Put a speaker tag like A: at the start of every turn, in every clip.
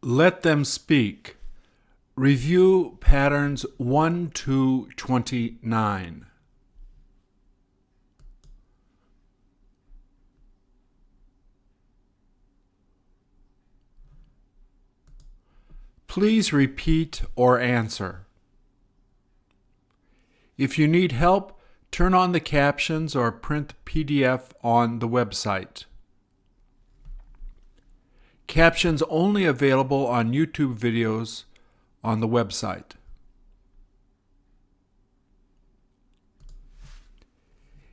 A: Let them speak. Review patterns 1 to 29. Please repeat or answer. If you need help, turn on the captions or print PDF on the website. Captions only available on YouTube videos on the website.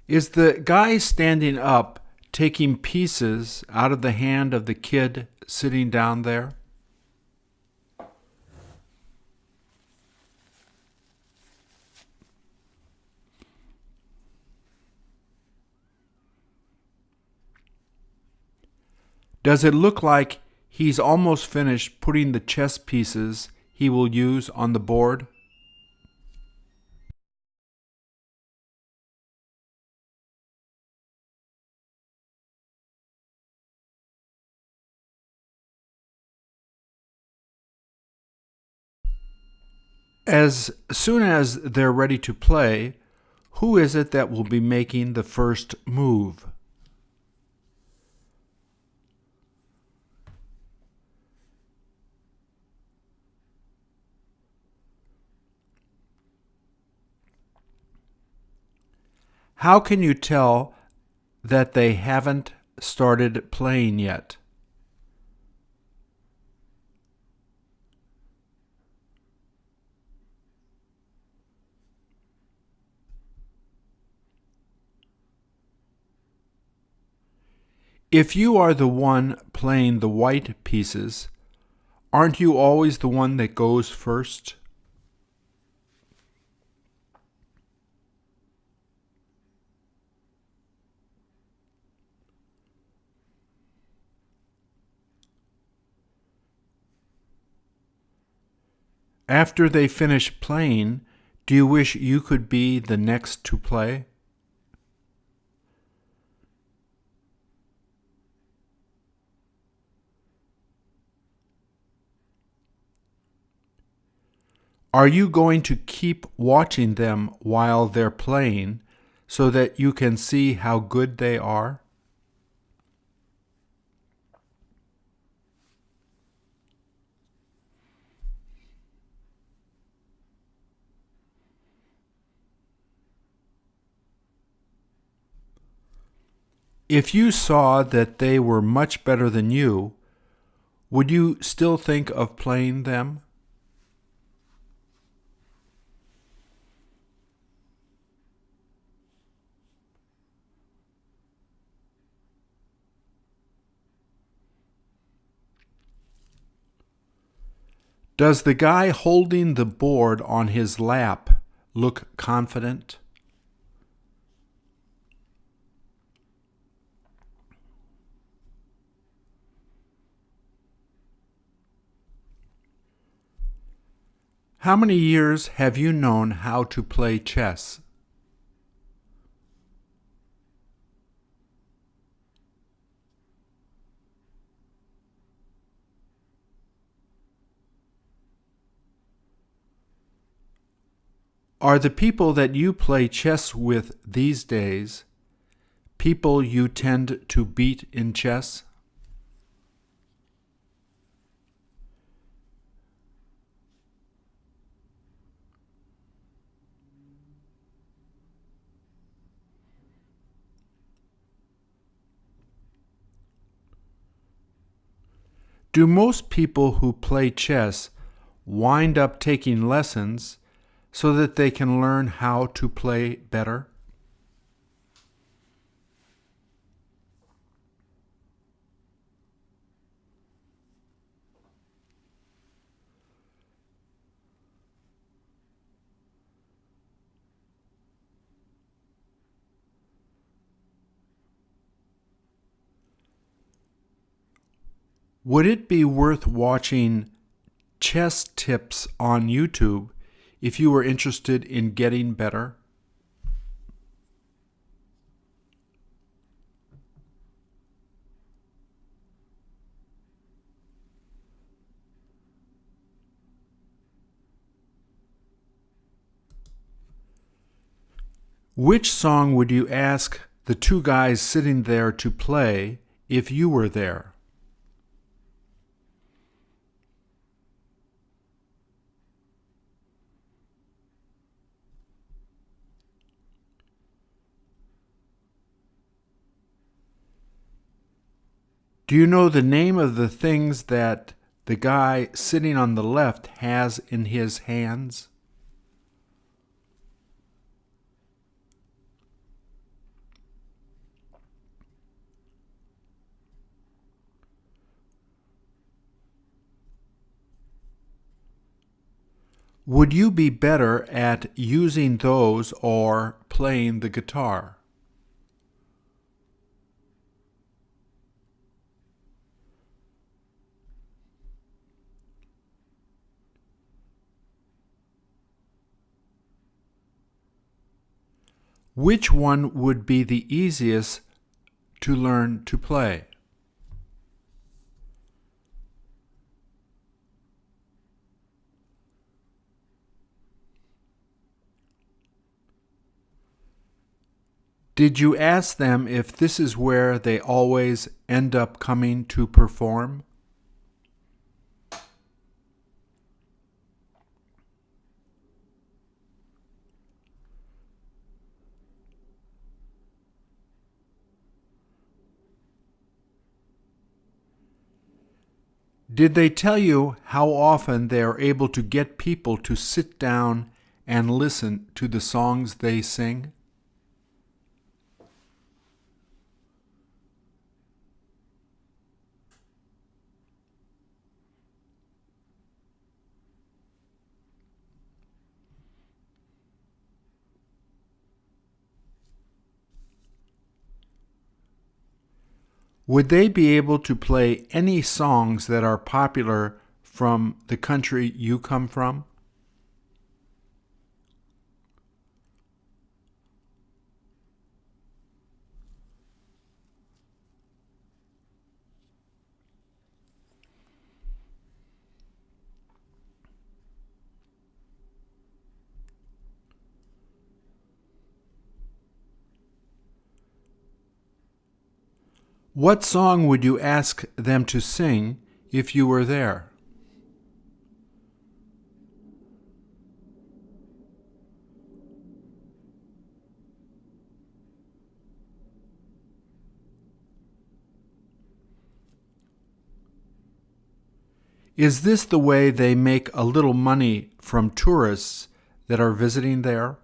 A: Is the guy standing up taking pieces out of the hand of the kid sitting down there? Does it look like he's almost finished putting the chess pieces he will use on the board? As soon as they're ready to play, who is it that will be making the first move? How can you tell that they haven't started playing yet? If you are the one playing the white pieces, aren't you always the one that goes first? After they finish playing, do you wish you could be the next to play? Are you going to keep watching them while they're playing so that you can see how good they are? If you saw that they were much better than you, would you still think of playing them? Does the guy holding the board on his lap look confident? How many years have you known how to play chess? Are the people that you play chess with these days people you tend to beat in chess? Do most people who play chess wind up taking lessons so that they can learn how to play better? Would it be worth watching chess tips on YouTube if you were interested in getting better? Which song would you ask the two guys sitting there to play if you were there? Do you know the name of the things that the guy sitting on the left has in his hands? Would you be better at using those or playing the guitar? Which one would be the easiest to learn to play? Did you ask them if this is where they always end up coming to perform? Did they tell you how often they are able to get people to sit down and listen to the songs they sing? Would they be able to play any songs that are popular from the country you come from? What song would you ask them to sing if you were there? Is this the way they make a little money from tourists that are visiting there?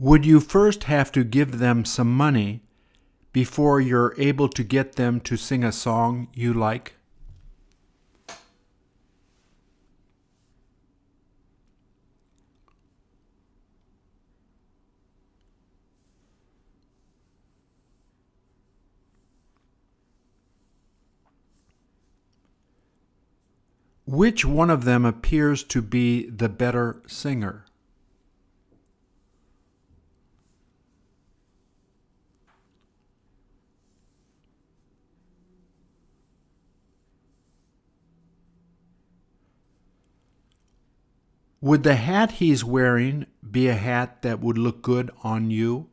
A: Would you first have to give them some money before you're able to get them to sing a song you like? Which one of them appears to be the better singer? Would the hat he's wearing be a hat that would look good on you?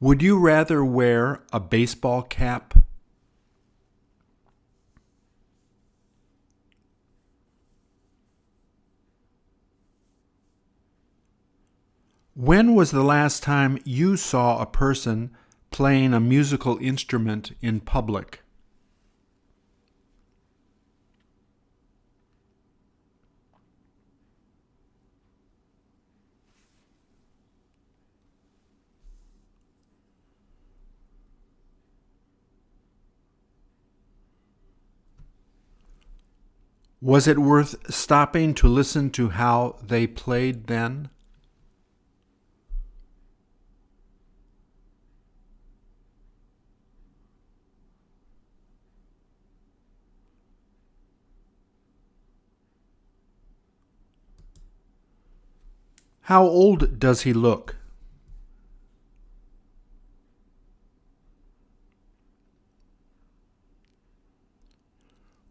A: Would you rather wear a baseball cap? When was the last time you saw a person playing a musical instrument in public? Was it worth stopping to listen to how they played then? How old does he look?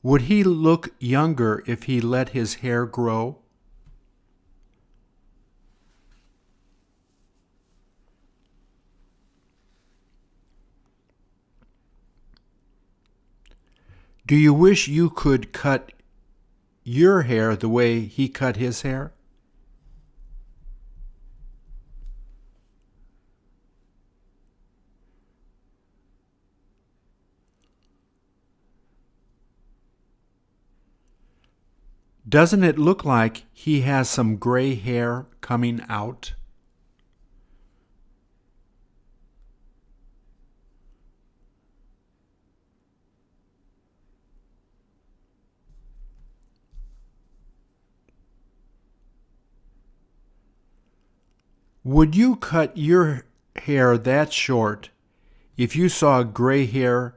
A: Would he look younger if he let his hair grow? Do you wish you could cut your hair the way he cut his hair? Doesn't it look like he has some gray hair coming out? Would you cut your hair that short if you saw gray hair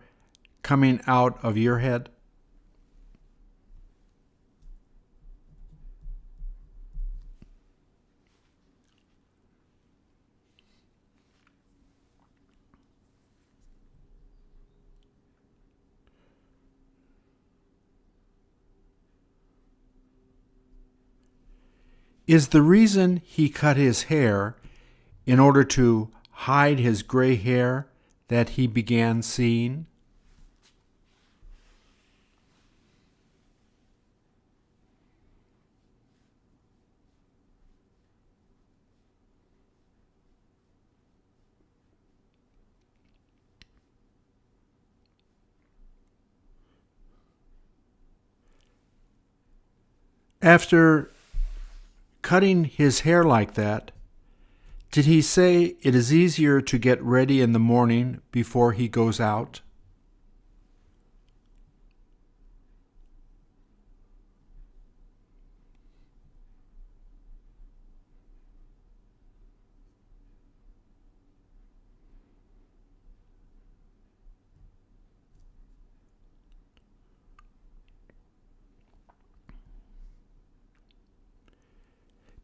A: coming out of your head? Is the reason he cut his hair in order to hide his gray hair that he began seeing? After cutting his hair like that, did he say it is easier to get ready in the morning before he goes out?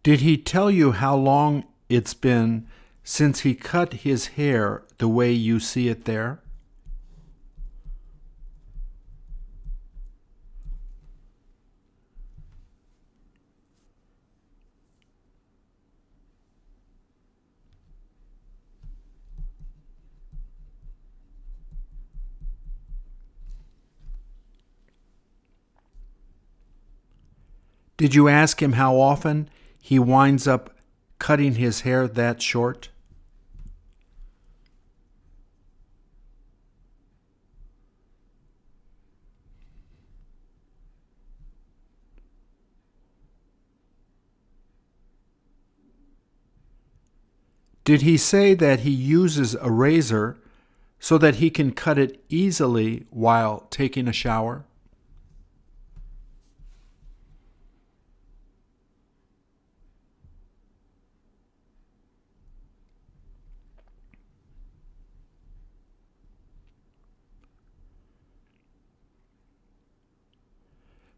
A: Did he tell you how long it's been since he cut his hair the way you see it there? Did you ask him how often he winds up cutting his hair that short? Did he say that he uses a razor so that he can cut it easily while taking a shower?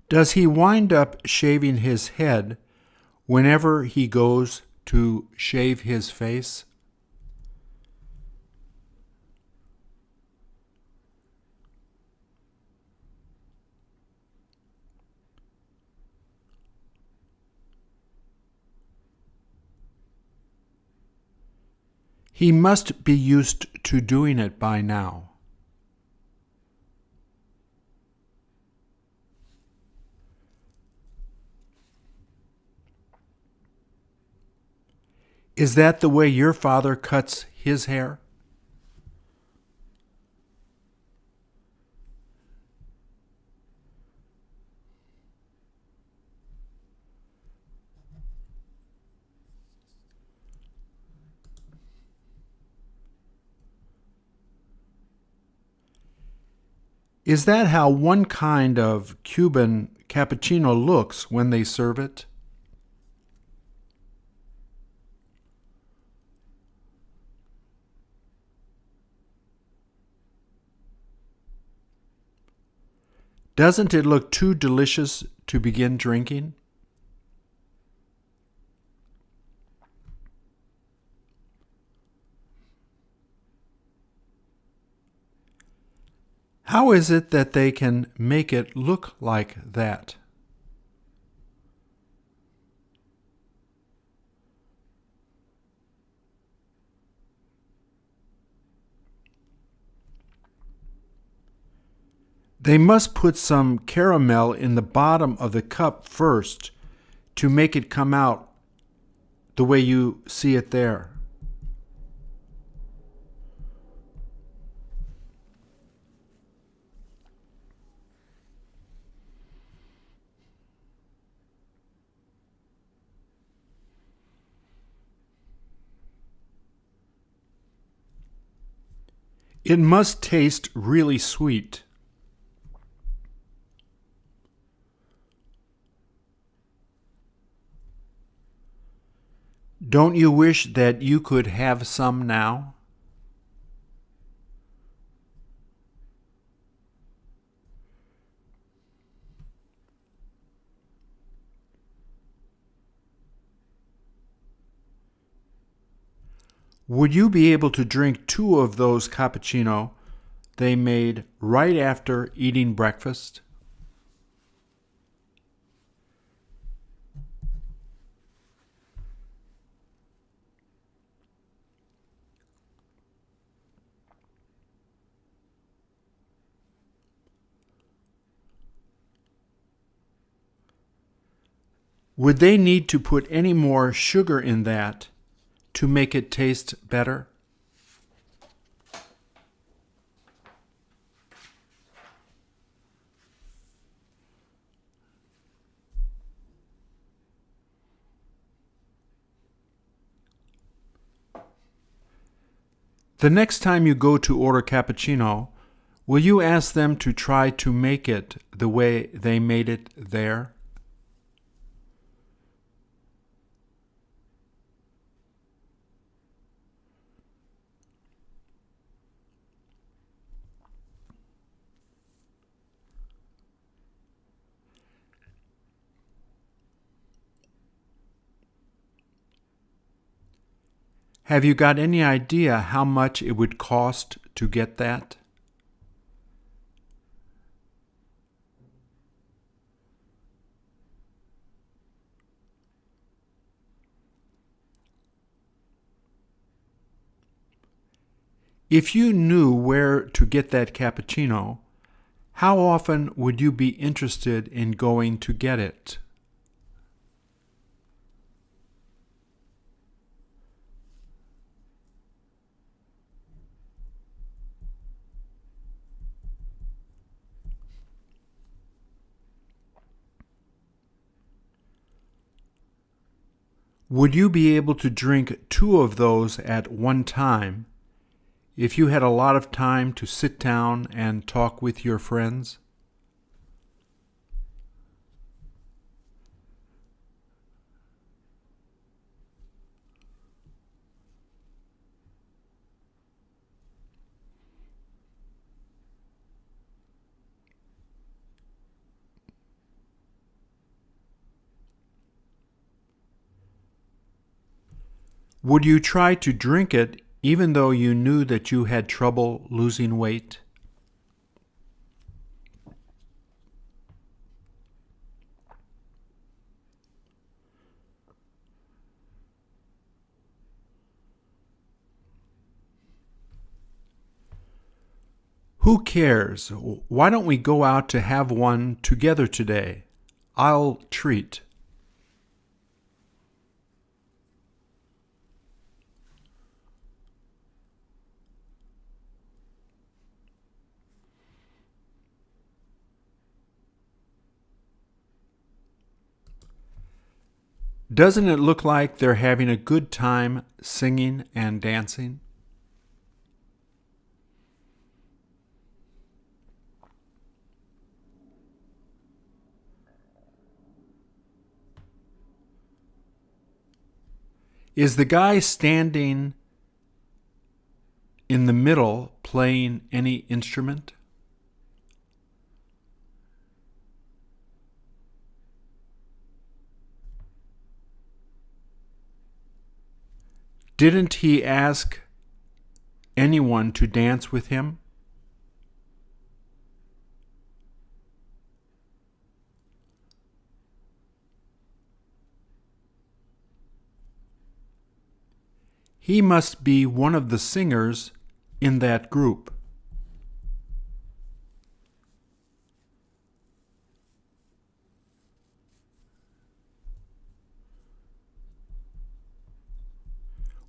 A: Does he wind up shaving his head whenever he goes to shave his face? He must be used to doing it by now. Is that the way your father cuts his hair? Is that how one kind of Cuban cappuccino looks when they serve it? Doesn't it look too delicious to begin drinking? How is it that they can make it look like that? They must put some caramel in the bottom of the cup first to make it come out the way you see it there. It must taste really sweet. Don't you wish that you could have some now? Would you be able to drink 2 of those cappuccino they made right after eating breakfast? Would they need to put any more sugar in that to make it taste better? The next time you go to order cappuccino, will you ask them to try to make it the way they made it there? Have you got any idea how much it would cost to get that? If you knew where to get that cappuccino, how often would you be interested in going to get it? Would you be able to drink 2 of those at one time if you had a lot of time to sit down and talk with your friends? Would you try to drink it even though you knew that you had trouble losing weight? Who cares? Why don't we go out to have one together today? I'll treat. Doesn't it look like they're having a good time singing and dancing? Is the guy standing in the middle playing any instrument? Didn't he ask anyone to dance with him? He must be one of the singers in that group.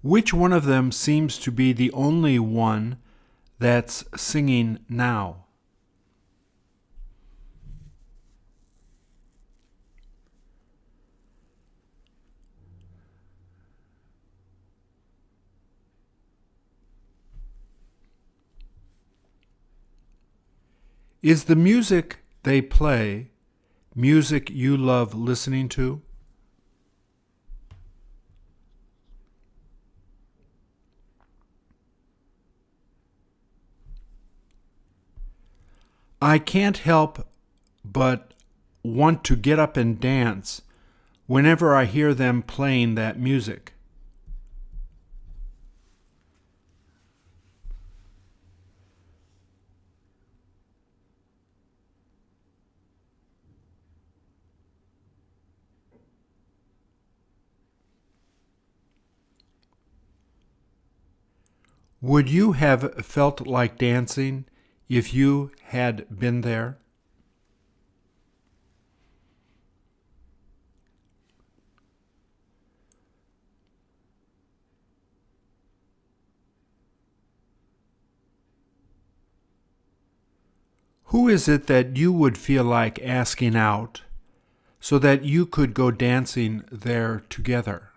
A: Which one of them seems to be the only one that's singing now? Is the music they play music you love listening to? I can't help but want to get up and dance whenever I hear them playing that music. Would you have felt like dancing if you had been there? Who is it that you would feel like asking out so that you could go dancing there together?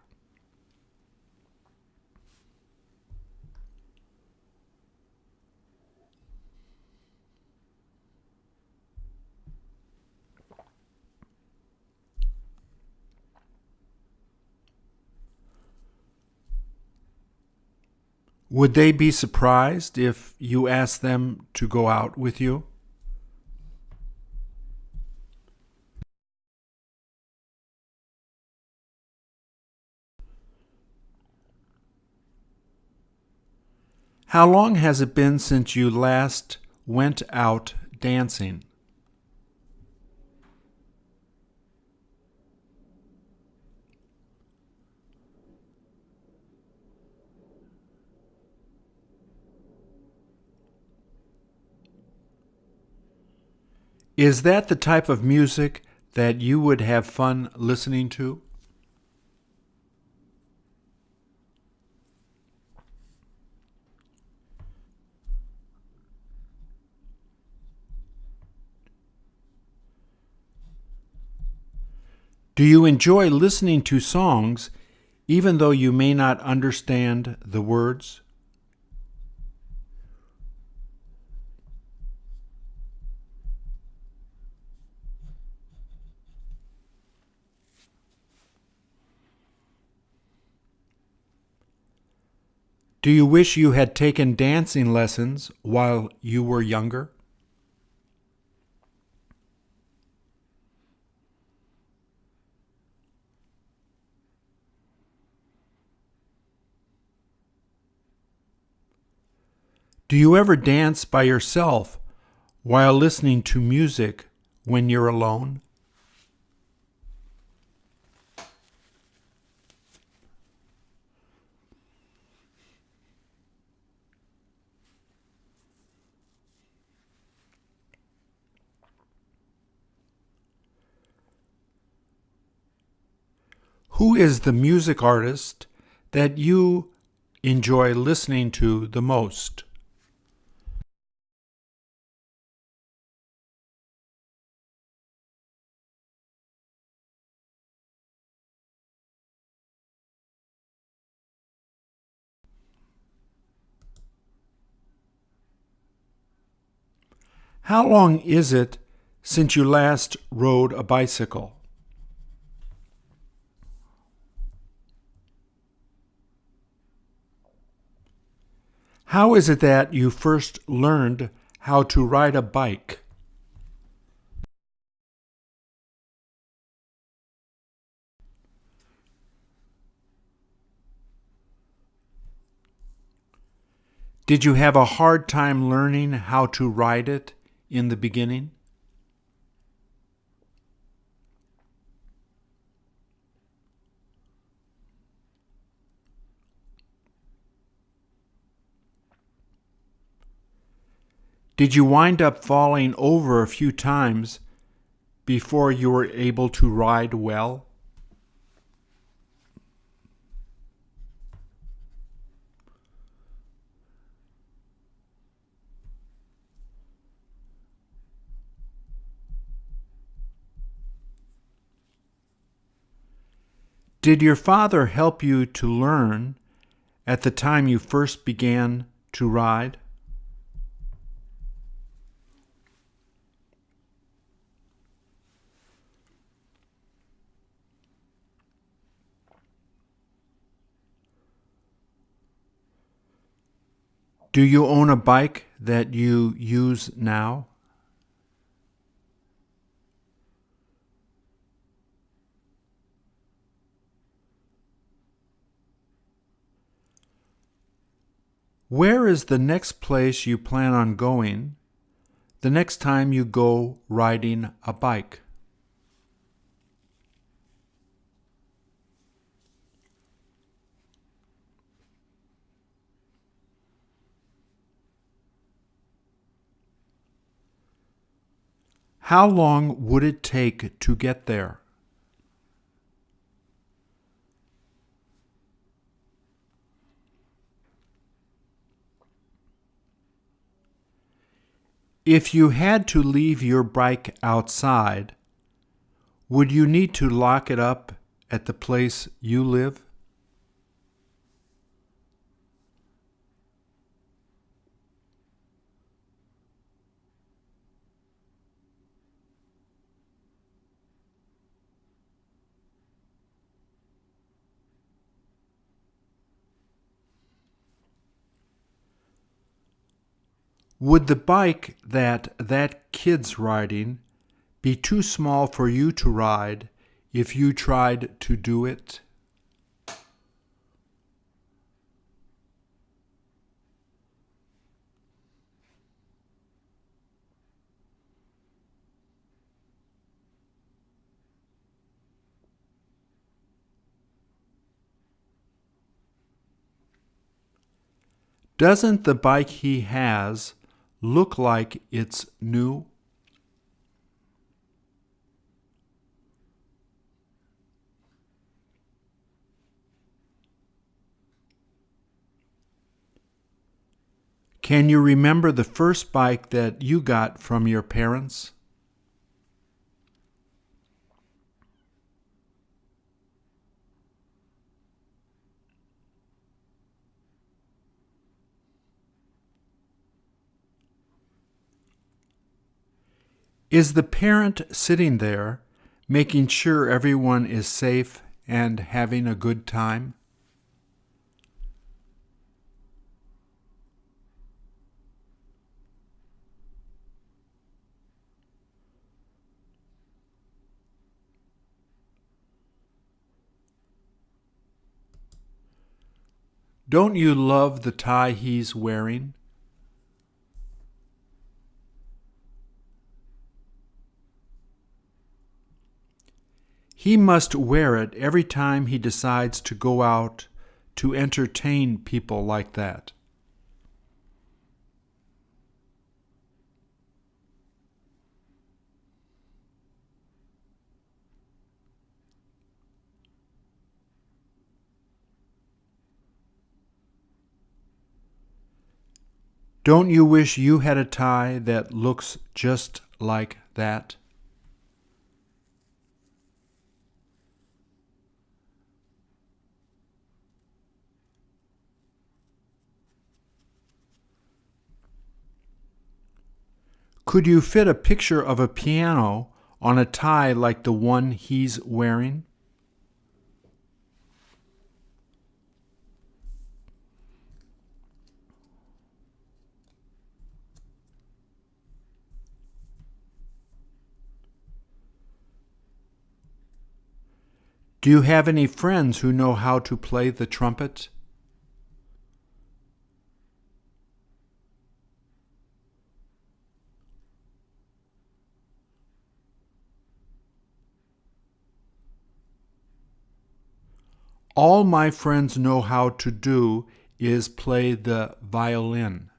A: Would they be surprised if you asked them to go out with you? How long has it been since you last went out dancing? Is that the type of music that you would have fun listening to? Do you enjoy listening to songs even though you may not understand the words? Do you wish you had taken dancing lessons while you were younger? Do you ever dance by yourself while listening to music when you're alone? Who is the music artist that you enjoy listening to the most? How long is it since you last rode a bicycle? How is it that you first learned how to ride a bike? Did you have a hard time learning how to ride it in the beginning? Did you wind up falling over a few times before you were able to ride well? Did your father help you to learn at the time you first began to ride? Do you own a bike that you use now? Where is the next place you plan on going the next time you go riding a bike? How long would it take to get there? If you had to leave your bike outside, would you need to lock it up at the place you live? Would the bike that kid's riding be too small for you to ride if you tried to do it? Doesn't the bike he has look like it's new? Can you remember the first bike that you got from your parents? Is the parent sitting there making sure everyone is safe and having a good time? Don't you love the tie he's wearing? He must wear it every time he decides to go out to entertain people like that. Don't you wish you had a tie that looks just like that? Could you fit a picture of a piano on a tie like the one he's wearing? Do you have any friends who know how to play the trumpet? All my friends know how to do is play the violin.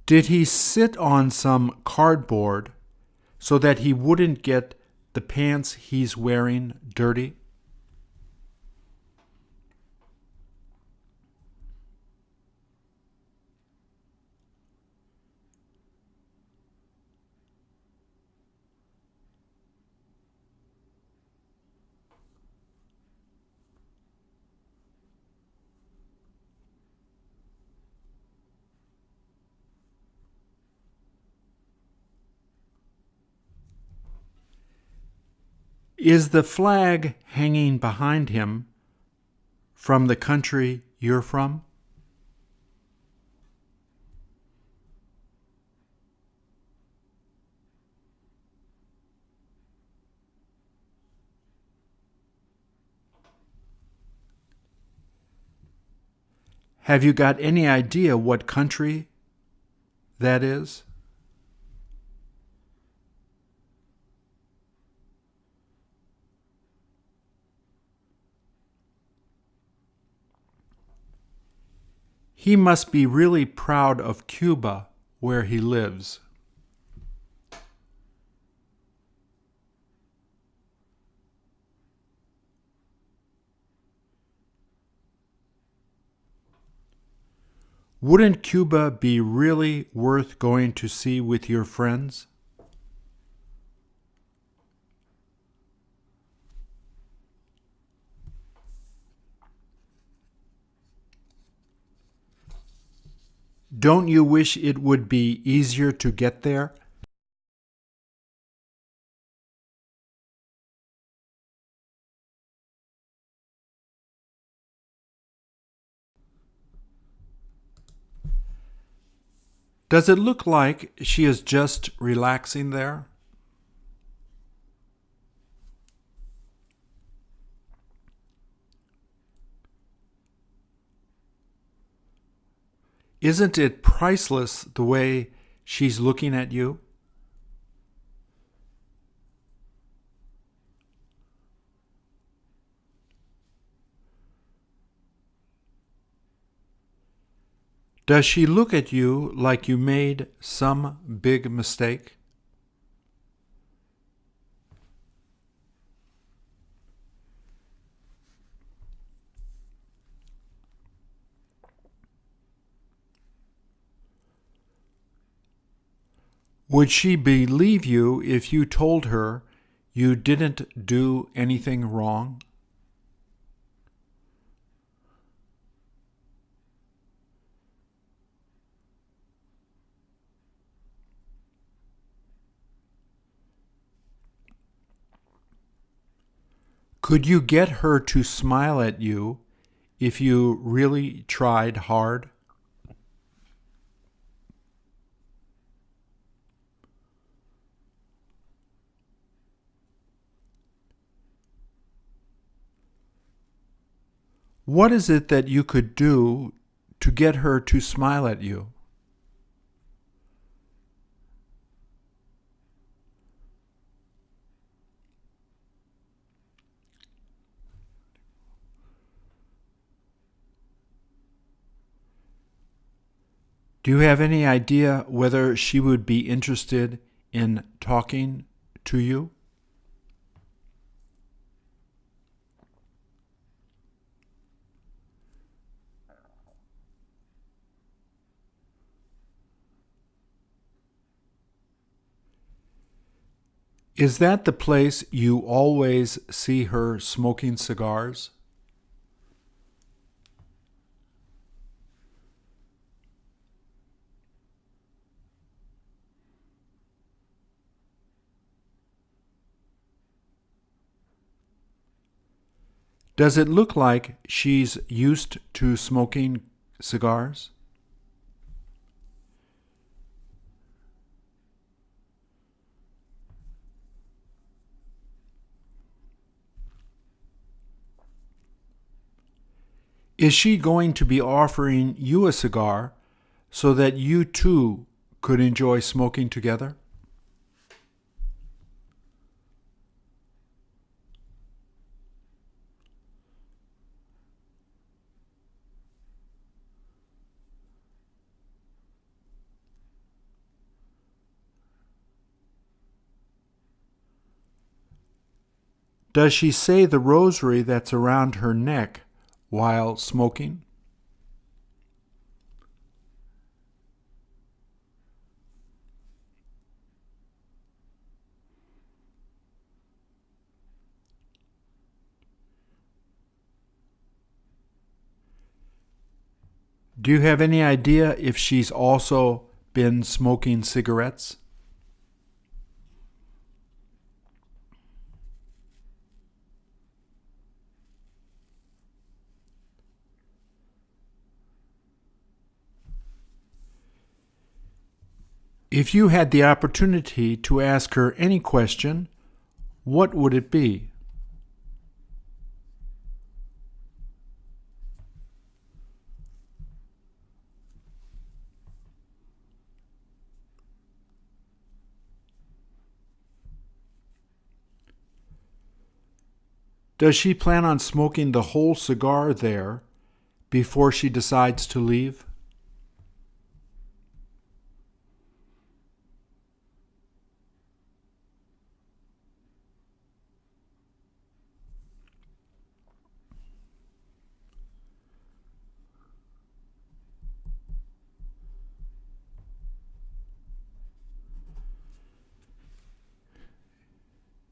A: Did he sit on some cardboard so that he wouldn't get the pants he's wearing dirty? Is the flag hanging behind him from the country you're from? Have you got any idea what country that is? He must be really proud of Cuba, where he lives. Wouldn't Cuba be really worth going to see with your friends? Don't you wish it would be easier to get there? Does it look like she is just relaxing there? Isn't it priceless the way she's looking at you? Does she look at you like you made some big mistake? Would she believe you if you told her you didn't do anything wrong? Could you get her to smile at you if you really tried hard? What is it that you could do to get her to smile at you? Do you have any idea whether she would be interested in talking to you? Is that the place you always see her smoking cigars? Does it look like she's used to smoking cigars? Is she going to be offering you a cigar so that you too could enjoy smoking together? Does she say the rosary that's around her neck while smoking? Do you have any idea if she's also been smoking cigarettes? If you had the opportunity to ask her any question, what would it be? Does she plan on smoking the whole cigar there before she decides to leave?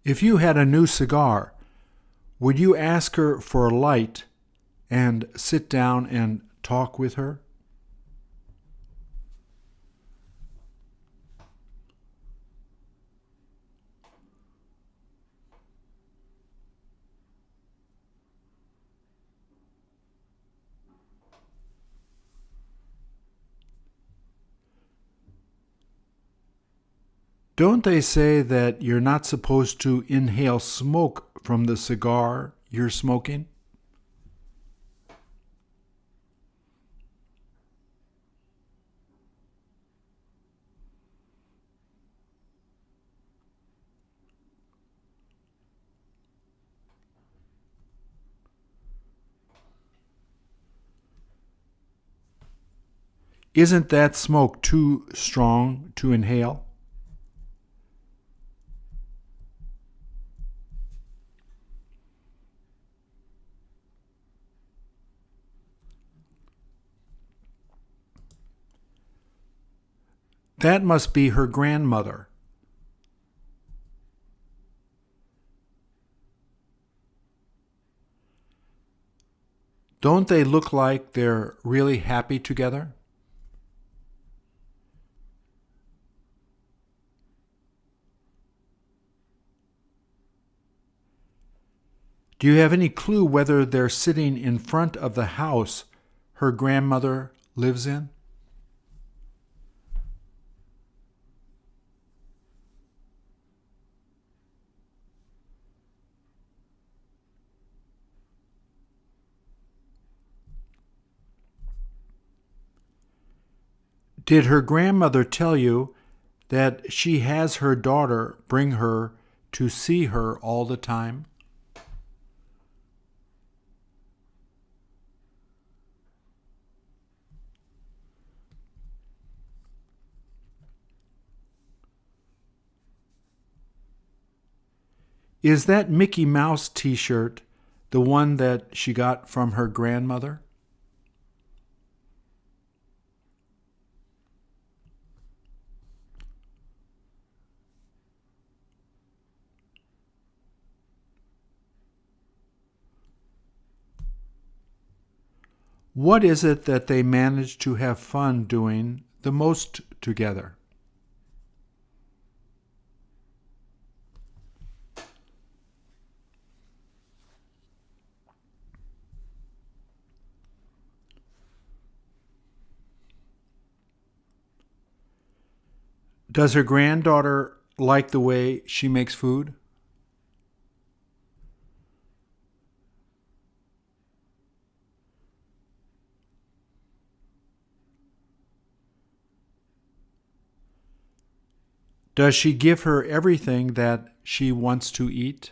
A: If you had a new cigar, would you ask her for a light and sit down and talk with her? Don't they say that you're not supposed to inhale smoke from the cigar you're smoking? Isn't that smoke too strong to inhale? That must be her grandmother. Don't they look like they're really happy together? Do you have any clue whether they're sitting in front of the house her grandmother lives in? Did her grandmother tell you that she has her daughter bring her to see her all the time? Is that Mickey Mouse t-shirt the one that she got from her grandmother? What is it that they manage to have fun doing the most together? Does her granddaughter like the way she makes food? Does she give her everything that she wants to eat?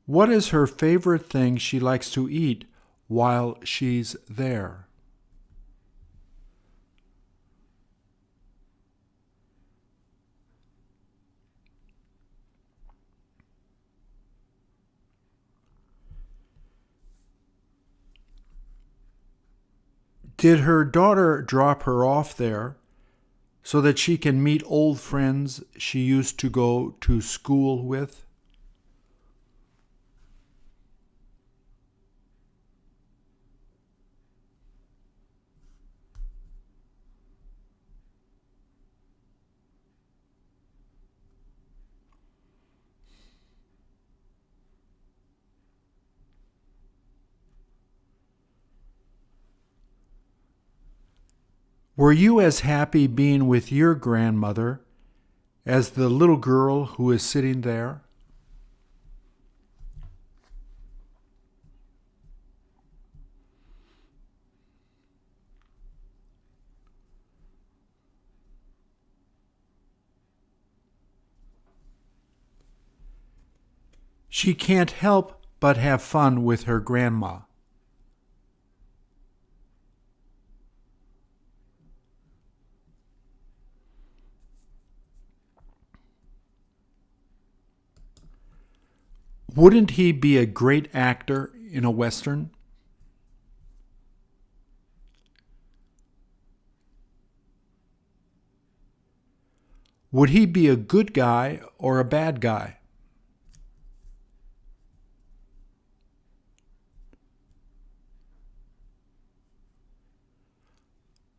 A: What is her favorite thing she likes to eat while she's there? Did her daughter drop her off there so that she can meet old friends she used to go to school with? Were you as happy being with your grandmother as the little girl who is sitting there? She can't help but have fun with her grandma. Wouldn't he be a great actor in a Western? Would he be a good guy or a bad guy?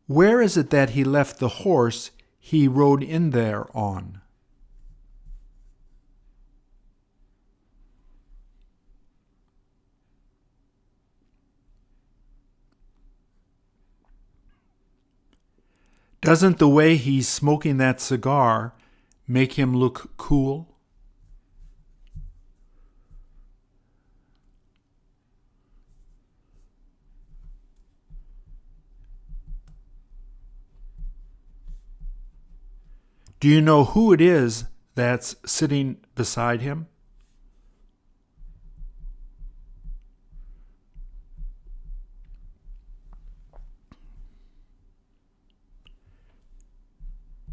A: Where is it that he left the horse he rode in there on? Doesn't the way he's smoking that cigar make him look cool? Do you know who it is that's sitting beside him?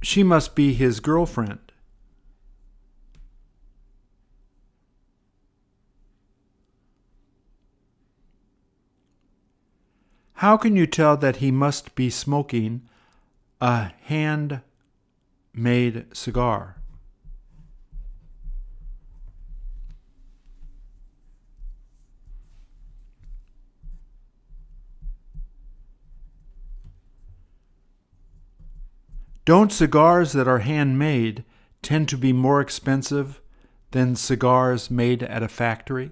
A: She must be his girlfriend. How can you tell that he must be smoking a handmade cigar? Don't cigars that are handmade tend to be more expensive than cigars made at a factory?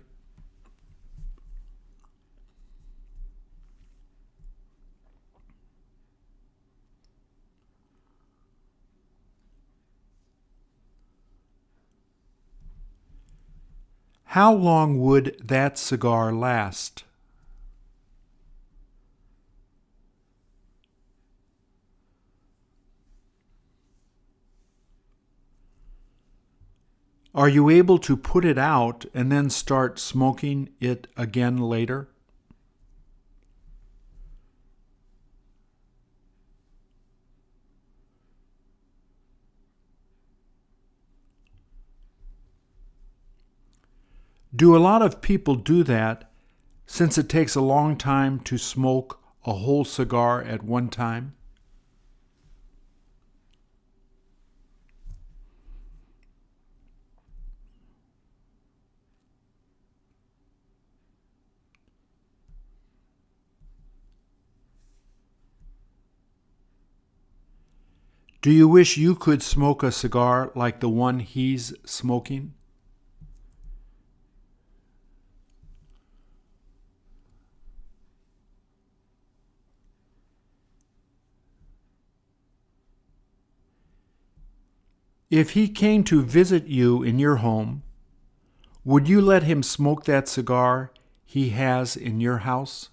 A: How long would that cigar last? Are you able to put it out and then start smoking it again later? Do a lot of people do that since it takes a long time to smoke a whole cigar at one time? Do you wish you could smoke a cigar like the one he's smoking? If he came to visit you in your home, would you let him smoke that cigar he has in your house?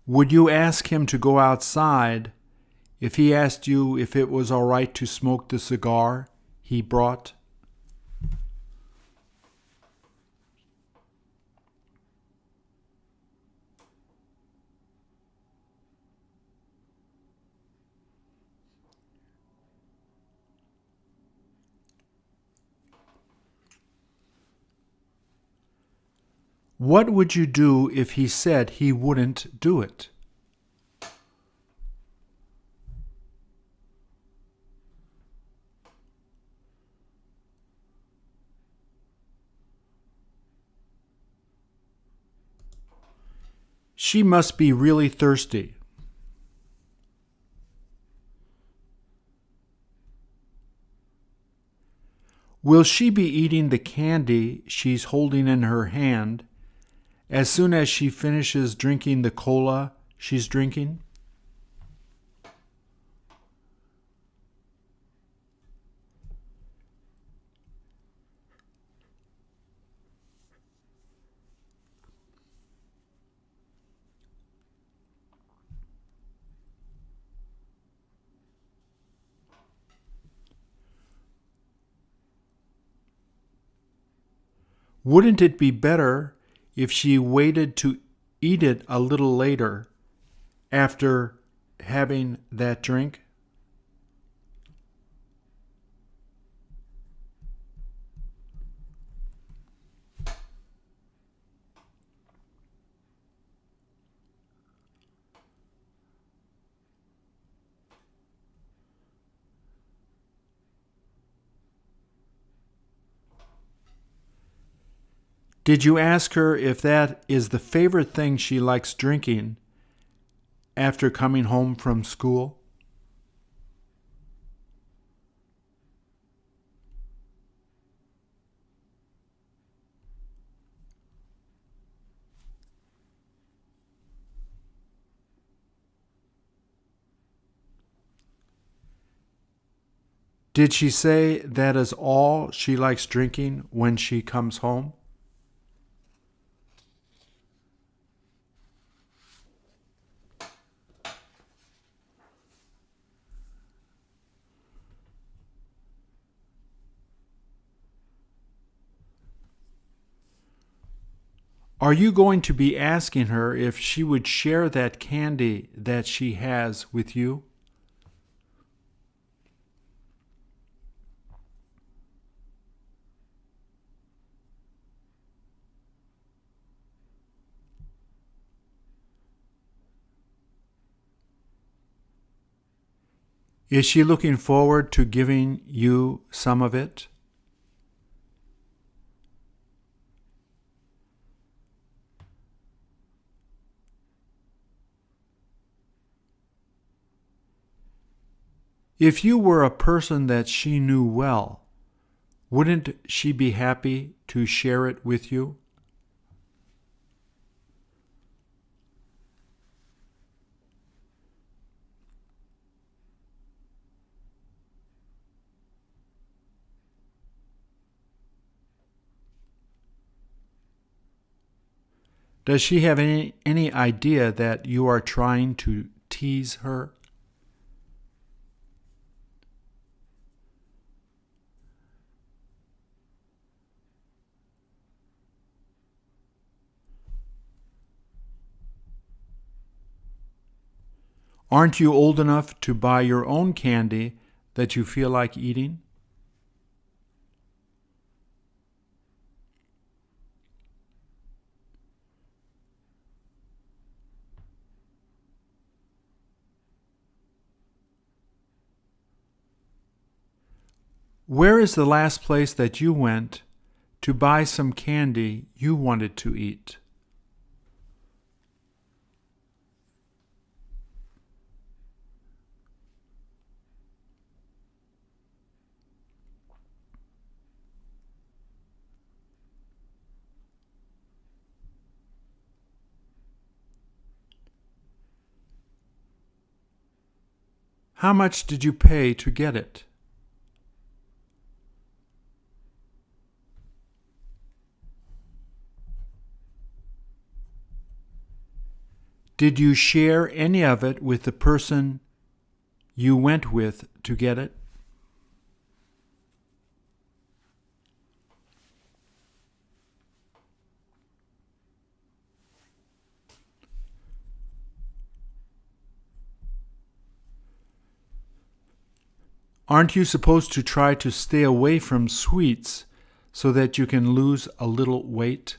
A: Would you ask him to go outside if he asked you if it was all right to smoke the cigar he brought? What would you do if he said he wouldn't do it? She must be really thirsty. Will she be eating the candy she's holding in her hand as soon as she finishes drinking the cola she's drinking? Wouldn't it be better if she waited to eat it a little later after having that drink? Did you ask her if that is the favorite thing she likes drinking after coming home from school? Did she say that is all she likes drinking when she comes home? Are you going to be asking her if she would share that candy that she has with you? Is she looking forward to giving you some of it? If you were a person that she knew well, wouldn't she be happy to share it with you? Does she have any idea that you are trying to tease her? Aren't you old enough to buy your own candy that you feel like eating? Where is the last place that you went to buy some candy you wanted to eat? How much did you pay to get it? Did you share any of it with the person you went with to get it? Aren't you supposed to try to stay away from sweets so that you can lose a little weight?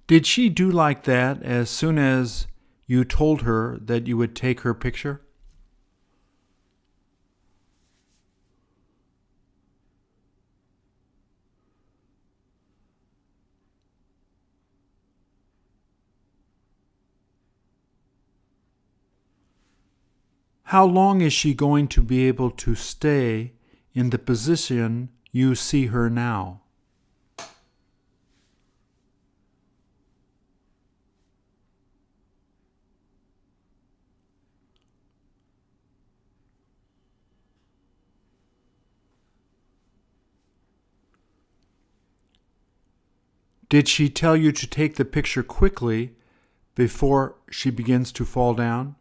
A: Did she do like that as soon as you told her that you would take her picture? How long is she going to be able to stay in the position you see her now? Did she tell you to take the picture quickly before she begins to fall down?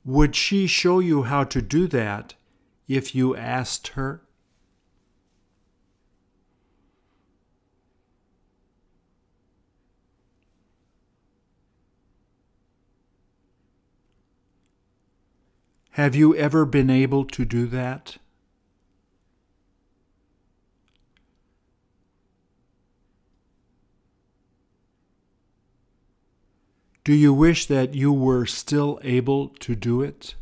A: Would she show you how to do that if you asked her? Have you ever been able to do that? Do you wish that you were still able to do it?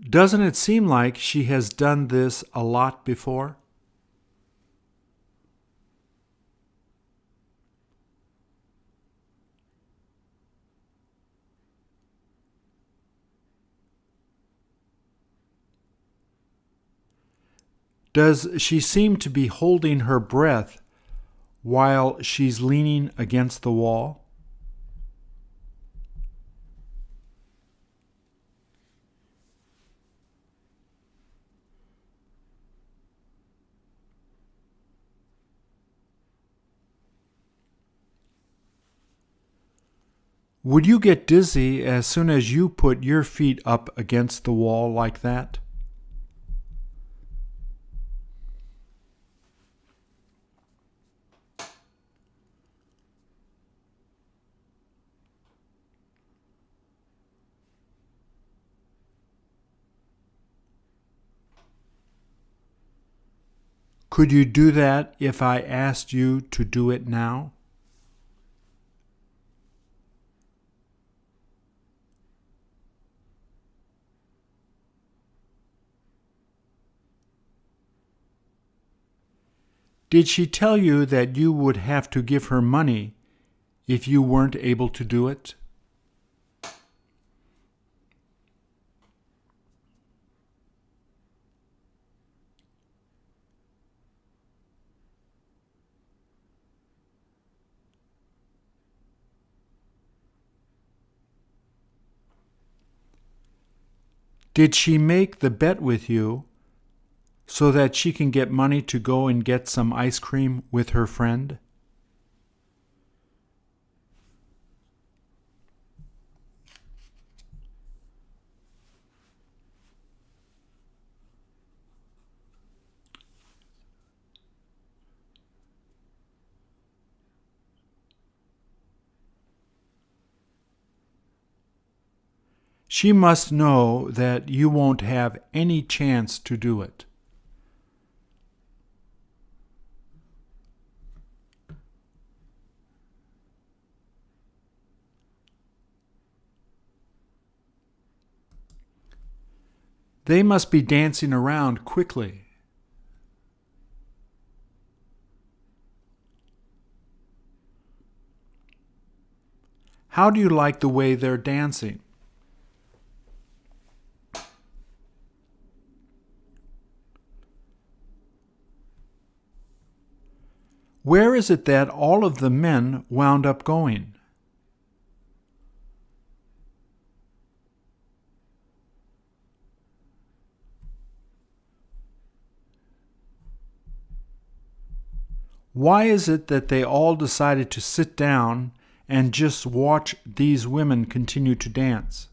A: Doesn't it seem like she has done this a lot before? Does she seem to be holding her breath while she's leaning against the wall? Would you get dizzy as soon as you put your feet up against the wall like that? Could you do that if I asked you to do it now? Did she tell you that you would have to give her money if you weren't able to do it? Did she make the bet with you so that she can get money to go and get some ice cream with her friend? She must know that you won't have any chance to do it. They must be dancing around quickly. How do you like the way they're dancing? Where is it that all of the men wound up going? Why is it that they all decided to sit down and just watch these women continue to dance?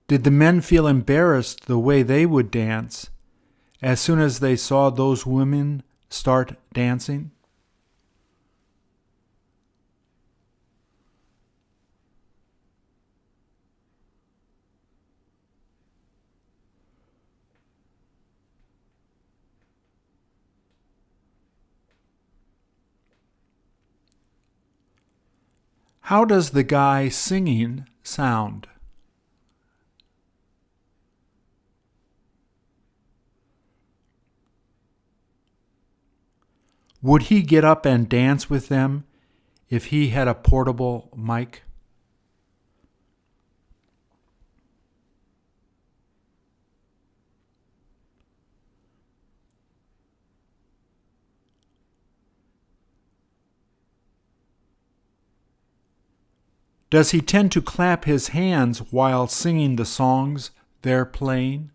A: Did the men feel embarrassed the way they would dance as soon as they saw those women start dancing? How does the guy singing sound? Would he get up and dance with them if he had a portable mic? Does he tend to clap his hands while singing the songs they're playing?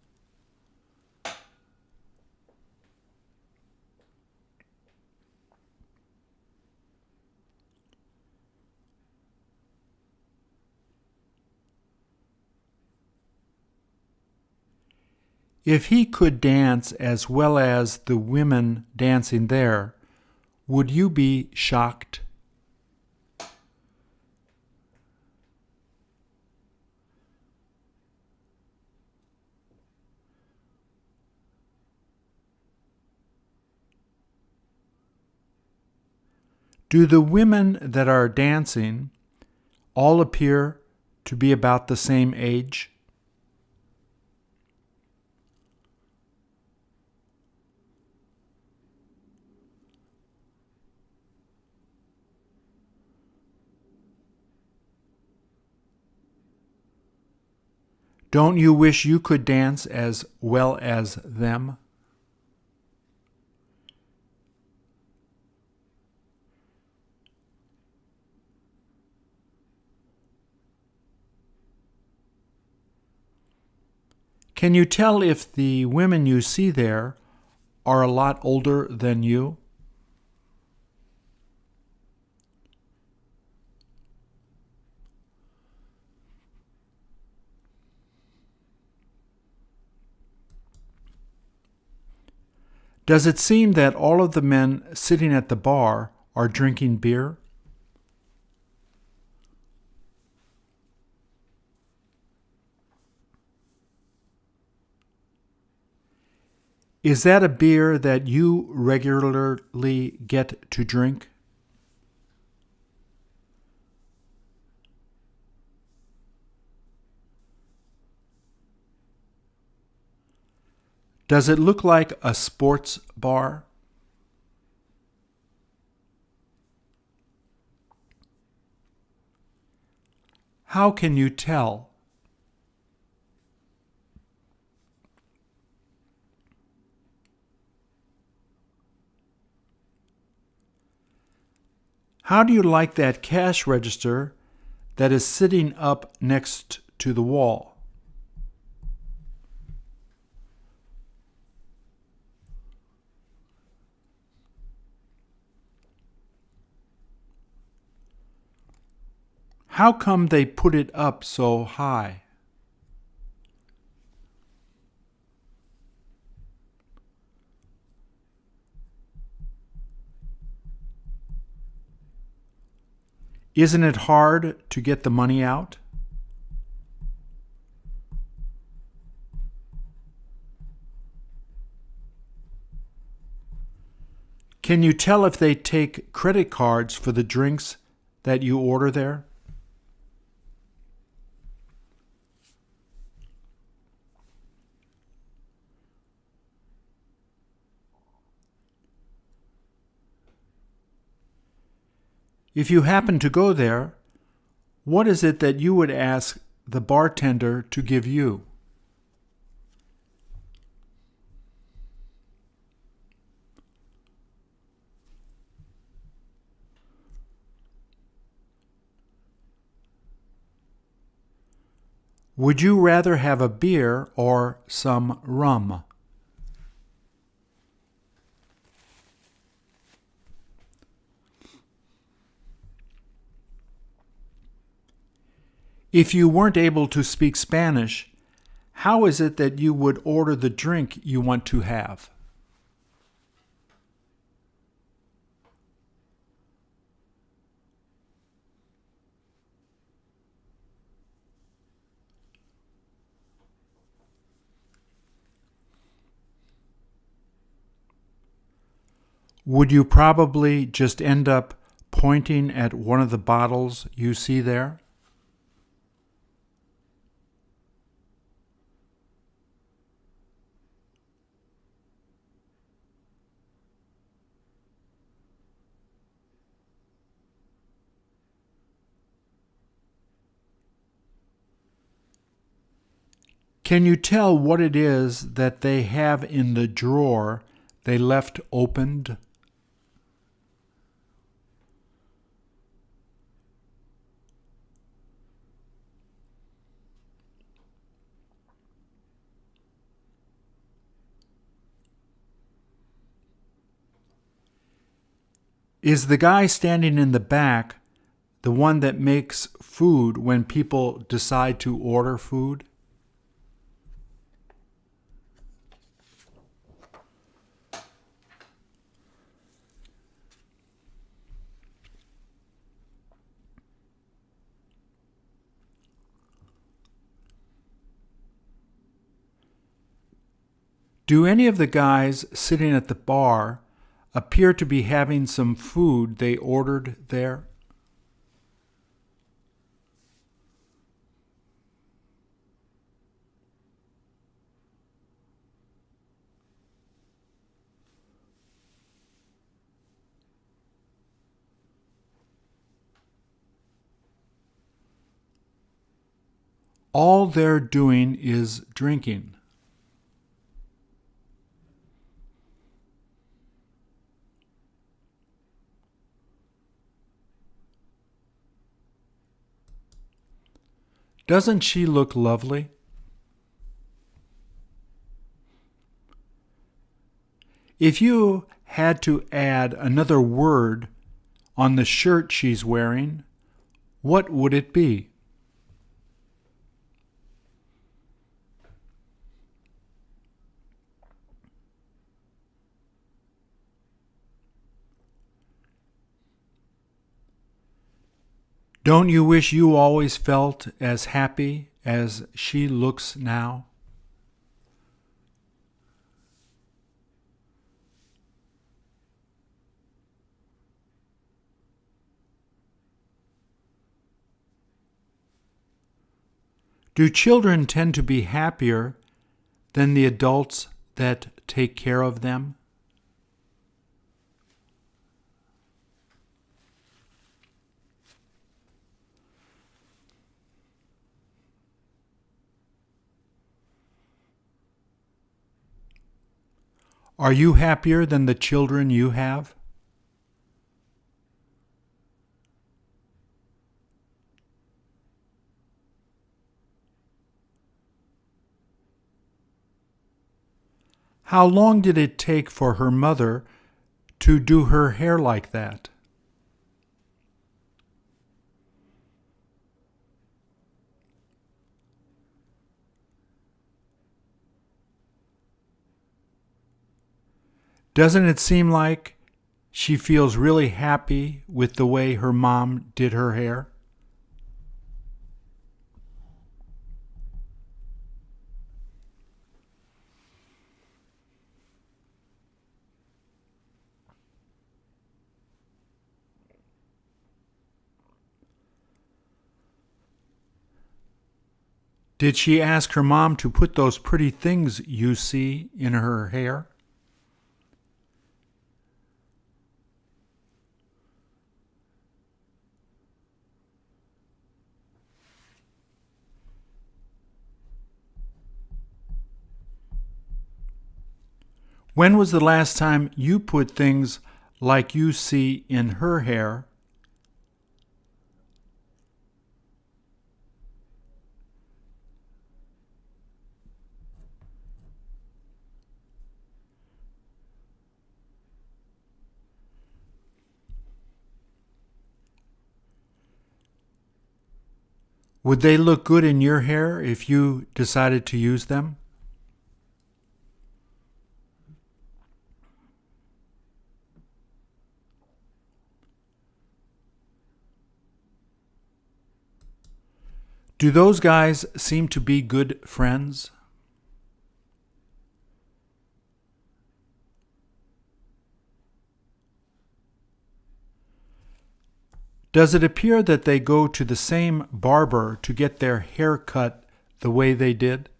A: If he could dance as well as the women dancing there, would you be shocked? Do the women that are dancing all appear to be about the same age? Don't you wish you could dance as well as them? Can you tell if the women you see there are a lot older than you? Does it seem that all of the men sitting at the bar are drinking beer? Is that a beer that you regularly get to drink? Does it look like a sports bar? How can you tell? How do you like that cash register that is sitting up next to the wall? How come they put it up so high? Isn't it hard to get the money out? Can you tell if they take credit cards for the drinks that you order there? If you happen to go there, what is it that you would ask the bartender to give you? Would you rather have a beer or some rum? If you weren't able to speak Spanish, how is it that you would order the drink you want to have? Would you probably just end up pointing at one of the bottles you see there? Can you tell what it is that they have in the drawer they left opened? Is the guy standing in the back the one that makes food when people decide to order food? Do any of the guys sitting at the bar appear to be having some food they ordered there? All they're doing is drinking. Doesn't she look lovely? If you had to add another word on the shirt she's wearing, what would it be? Don't you wish you always felt as happy as she looks now? Do children tend to be happier than the adults that take care of them? Are you happier than the children you have? How long did it take for her mother to do her hair like that? Doesn't it seem like she feels really happy with the way her mom did her hair? Did she ask her mom to put those pretty things you see in her hair? When was the last time you put things like you see in her hair? Would they look good in your hair if you decided to use them? Do those guys seem to be good friends? Does it appear that they go to the same barber to get their hair cut the way they did?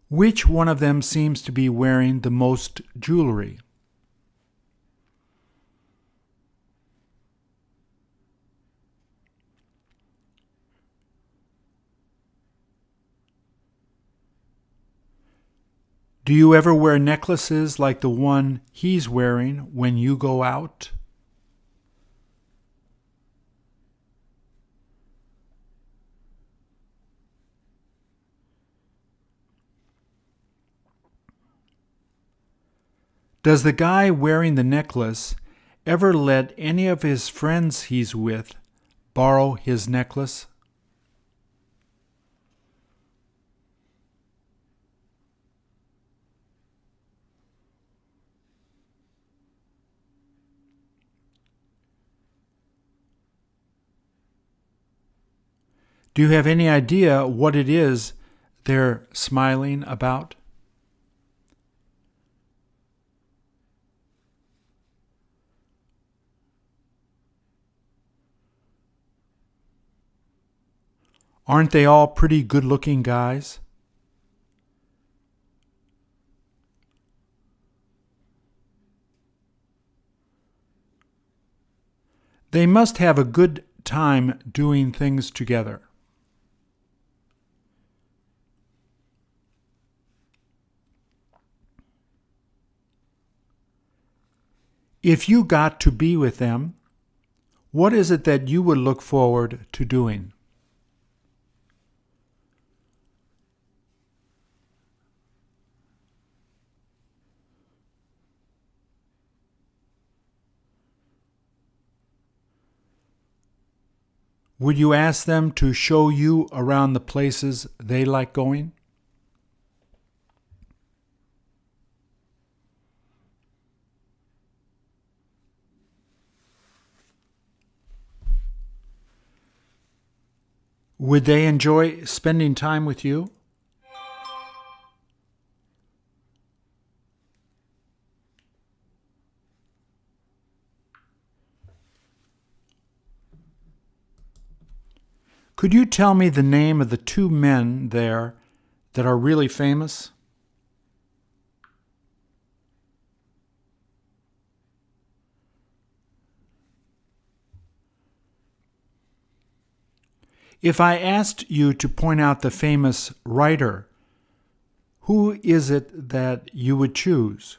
A: Which one of them seems to be wearing the most jewelry? Do you ever wear necklaces like the one he's wearing when you go out? Does the guy wearing the necklace ever let any of his friends he's with borrow his necklace? Do you have any idea what it is they're smiling about? Aren't they all pretty good-looking guys? They must have a good time doing things together. If you got to be with them, what is it that you would look forward to doing? Would you ask them to show you around the places they like going? Would they enjoy spending time with you? Could you tell me the name of the two men there that are really famous? If I asked you to point out the famous writer, who is it that you would choose?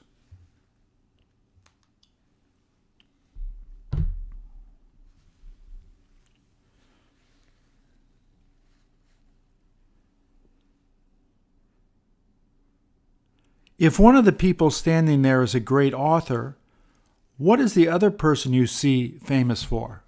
A: If one of the people standing there is a great author, what is the other person you see famous for?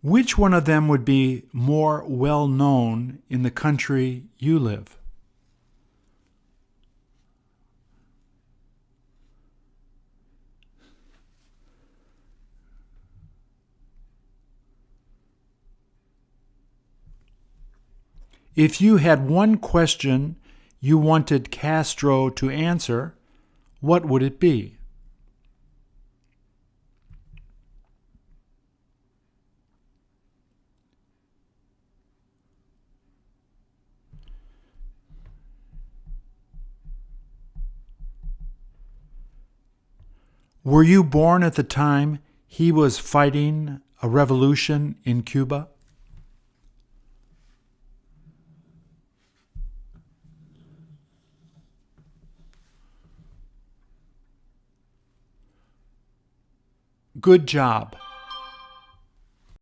A: Which one of them would be more well known in the country you live? If you had one question you wanted Castro to answer, what would it be? Were you born at the time he was fighting a revolution in Cuba? Good job.